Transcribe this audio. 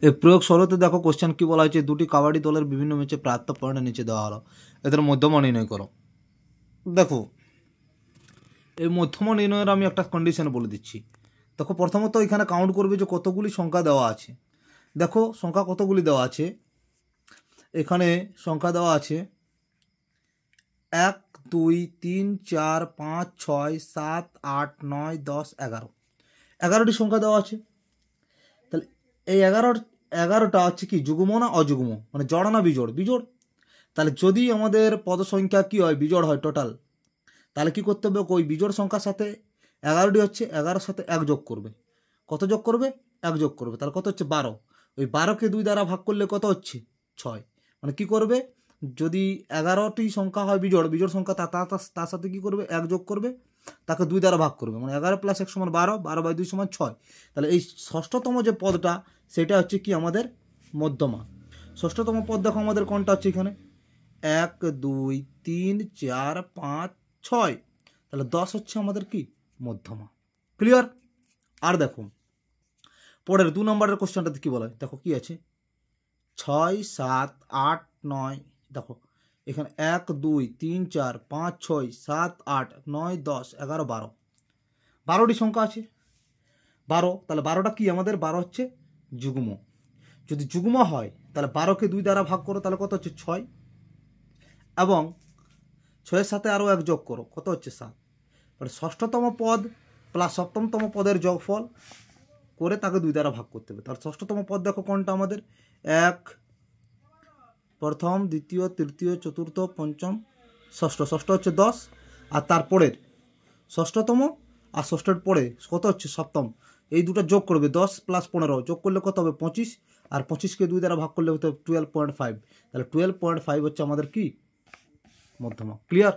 এই প্রয়োগ ১৬তে দেখো কোশ্চেন কি বলা হয়েছে, দুটি কাবাডি দলের বিভিন্ন ম্যাচে প্রাপ্ত পয়েন্টের নিচে দেওয়া হলো, এদের মধ্যমা নির্ণয় করো। দেখো এই মধ্যমা নির্ণয়ের আমি একটা কন্ডিশন বলে দিচ্ছি। দেখো প্রথমত এখানে কাউন্ট করবে যে কতগুলি সংখ্যা দেওয়া আছে। দেখো সংখ্যা কতগুলি দেওয়া আছে, এখানে সংখ্যা দেওয়া আছে ১ ২ ৩ ৪ ৫ ৬ ৭ ৮ ৯ ১০ ১১, ১১টি সংখ্যা দেওয়া আছে। তাহলে এই ১১টা হচ্ছে কি যুগ্ম না অযুগ্ম, মানে জড় না বিজোড়? বিজোড়। তাহলে যদি আমাদের পদ সংখ্যা কি হয়, বিজোড় হয় টোটাল, তাহলে কি করতে হবে, ওই বিজোড় সংখ্যার সাথে ১১টি হচ্ছে ১১-র সাথে ১ যোগ করবে। কত যোগ করবে? ১ যোগ করবে। তাহলে কত হচ্ছে ১২। ওই ১২কে ২ দ্বারা ভাগ করলে কত হচ্ছে ৬। মানে কি করবে, যদি ১১টি সংখ্যা হয় বিজোড় সংখ্যা তার সাথে কি করবে, ১ যোগ করবে, তাকে ২ দ্বারা ভাগ করবে, মানে ১১ + ১ = ১২, ১২/২ = ৬। তাহলে এই ষষ্ঠতম যে পদটা সেটা হচ্ছে কি আমাদের মধ্যমা। ষষ্ঠতম পদ দেখো আমাদের কোনটা হচ্ছে এখানে ১ ২ ৩ ৪ ৫ ৬, তাহলে ১০ হচ্ছে আমাদের কি মধ্যমা। ক্লিয়ার? আর দেখো পরের ২ নম্বরের কোশ্চেনটাতে কি বলা হয়, দেখো কি আছে ৬ ৭ ৮ ৯, দেখো এখানে ১ ২ ৩ ৪ ৫ ৬ ৭ ৮ ৯ ১০ ১১ ১২, ১২টি সংখ্যা আছে ১২। তাহলে ১২টা কি আমাদের, ১২ হচ্ছে যুগ্ম। যদি যুগ্ম হয় তাহলে ১২কে ২ দ্বারা ভাগ করো, তাহলে কত হচ্ছে ৬, এবং ৬-এর সাথে আরও ১ যোগ করো, কত হচ্ছে ৭। তাহলে ষষ্ঠতম পদ প্লাস সপ্তমতম পদের যোগফল করে তাকে ২ দ্বারা ভাগ করতে হবে। তাহলে ষষ্ঠতম পদ দেখো কোনটা আমাদের ১, প্রথম দ্বিতীয় তৃতীয় চতুর্থ পঞ্চম ষষ্ঠ, ষষ্ঠ হচ্ছে ১০, আর তারপরের ষষ্ঠতম আর ষষ্ঠের পরে কত হচ্ছে সপ্তম, এই দুটো যোগ করবে ১০ + ১৫ যোগ করলে কত হবে ২৫, আর ২৫কে ২ দ্বারা ভাগ করলে হতে 12.5। তাহলে 12.5 হচ্ছে আমাদের কি মধ্যমা। ক্লিয়ার?